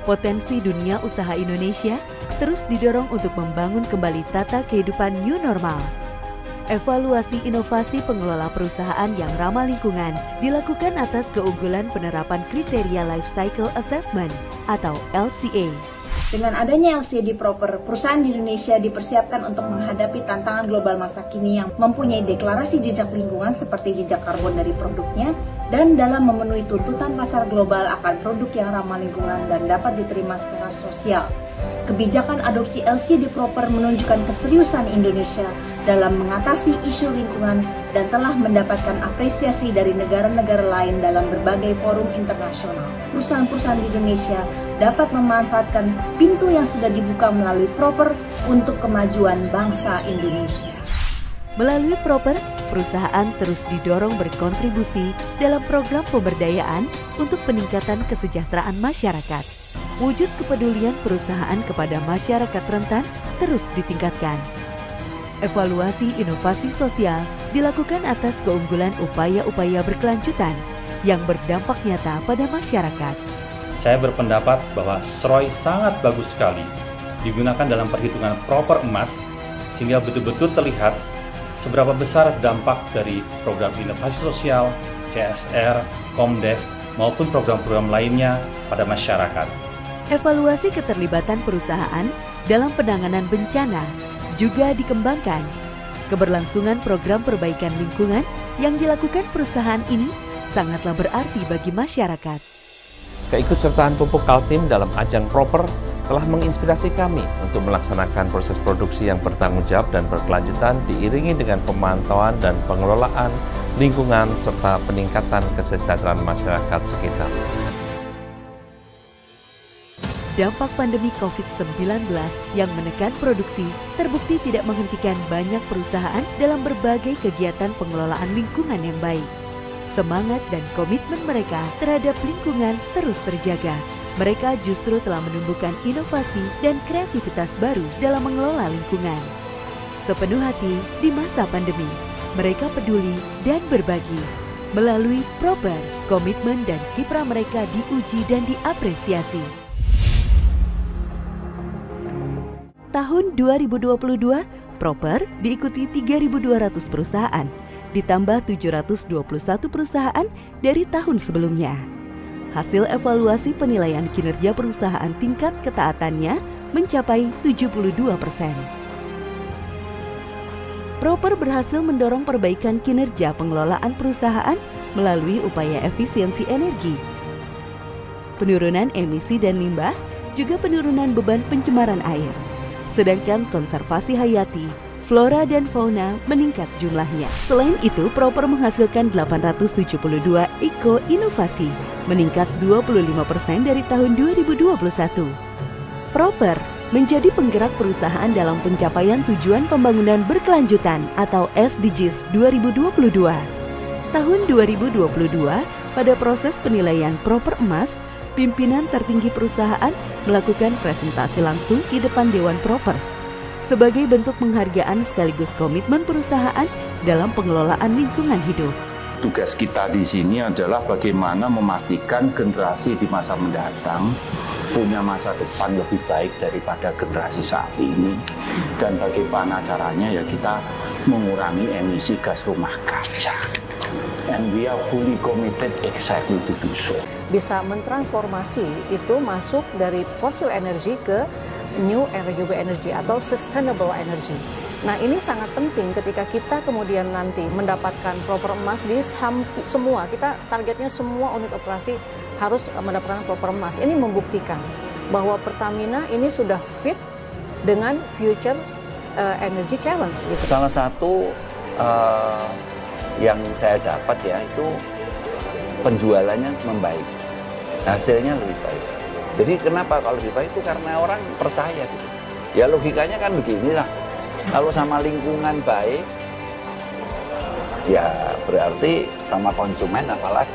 potensi dunia usaha Indonesia terus didorong untuk membangun kembali tata kehidupan new normal. Evaluasi inovasi pengelola perusahaan yang ramah lingkungan dilakukan atas keunggulan penerapan kriteria Life Cycle Assessment atau LCA. Dengan adanya LCA di Proper, perusahaan di Indonesia dipersiapkan untuk menghadapi tantangan global masa kini yang mempunyai deklarasi jejak lingkungan seperti jejak karbon dari produknya dan dalam memenuhi tuntutan pasar global akan produk yang ramah lingkungan dan dapat diterima secara sosial. Kebijakan adopsi LCA di Proper menunjukkan keseriusan Indonesia dalam mengatasi isu lingkungan dan telah mendapatkan apresiasi dari negara-negara lain dalam berbagai forum internasional. Perusahaan-perusahaan di Indonesia dapat memanfaatkan pintu yang sudah dibuka melalui Proper untuk kemajuan bangsa Indonesia. Melalui Proper, perusahaan terus didorong berkontribusi dalam program pemberdayaan untuk peningkatan kesejahteraan masyarakat. Wujud kepedulian perusahaan kepada masyarakat rentan terus ditingkatkan. Evaluasi inovasi sosial dilakukan atas keunggulan upaya-upaya berkelanjutan yang berdampak nyata pada masyarakat. Saya berpendapat bahwa SROI sangat bagus sekali digunakan dalam perhitungan Proper emas sehingga betul-betul terlihat seberapa besar dampak dari program inovasi sosial, CSR, Komdev, maupun program-program lainnya pada masyarakat. Evaluasi keterlibatan perusahaan dalam penanganan bencana juga dikembangkan. Keberlangsungan program perbaikan lingkungan yang dilakukan perusahaan ini sangatlah berarti bagi masyarakat. Keikutsertaan pupuk Kaltim dalam ajang Proper telah menginspirasi kami untuk melaksanakan proses produksi yang bertanggung jawab dan berkelanjutan diiringi dengan pemantauan dan pengelolaan lingkungan serta peningkatan kesejahteraan masyarakat sekitar. Dampak pandemi COVID-19 yang menekan produksi terbukti tidak menghentikan banyak perusahaan dalam berbagai kegiatan pengelolaan lingkungan yang baik. Semangat dan komitmen mereka terhadap lingkungan terus terjaga. Mereka justru telah menumbuhkan inovasi dan kreativitas baru dalam mengelola lingkungan. Sepenuh hati di masa pandemi, mereka peduli dan berbagi. Melalui Proper, komitmen dan kiprah mereka diuji dan diapresiasi. Tahun 2022, Proper diikuti 3.200 perusahaan, ditambah 721 perusahaan dari tahun sebelumnya. Hasil evaluasi penilaian kinerja perusahaan tingkat ketaatannya mencapai 72%. Proper berhasil mendorong perbaikan kinerja pengelolaan perusahaan melalui upaya efisiensi energi, penurunan emisi dan limbah, juga penurunan beban pencemaran air. Sedangkan konservasi hayati, flora dan fauna meningkat jumlahnya. Selain itu, Proper menghasilkan 872 eko-inovasi, meningkat 25% dari tahun 2021. Proper menjadi penggerak perusahaan dalam pencapaian tujuan pembangunan berkelanjutan atau SDGs 2022. Tahun 2022, pada proses penilaian Proper Emas, pimpinan tertinggi perusahaan melakukan presentasi langsung di depan Dewan Proper sebagai bentuk penghargaan sekaligus komitmen perusahaan dalam pengelolaan lingkungan hidup. Tugas kita di sini adalah bagaimana memastikan generasi di masa mendatang punya masa depan lebih baik daripada generasi saat ini, dan bagaimana caranya ya kita mengurangi emisi gas rumah kaca. And we are fully committed exactly to do so. Bisa mentransformasi itu masuk dari fossil energy ke new renewable energy atau sustainable energy. Nah, ini sangat penting ketika kita kemudian nanti mendapatkan Proper Emas di semua, kita targetnya semua unit operasi harus mendapatkan Proper Emas. Ini membuktikan bahwa Pertamina ini sudah fit dengan future energy challenge. Gitu. Salah satu yang saya dapat ya itu penjualannya membaik, hasilnya lebih baik. Jadi kenapa kalau lebih baik itu karena orang percaya gitu. Ya logikanya kan beginilah. Kalau sama lingkungan baik, ya berarti sama konsumen apalagi.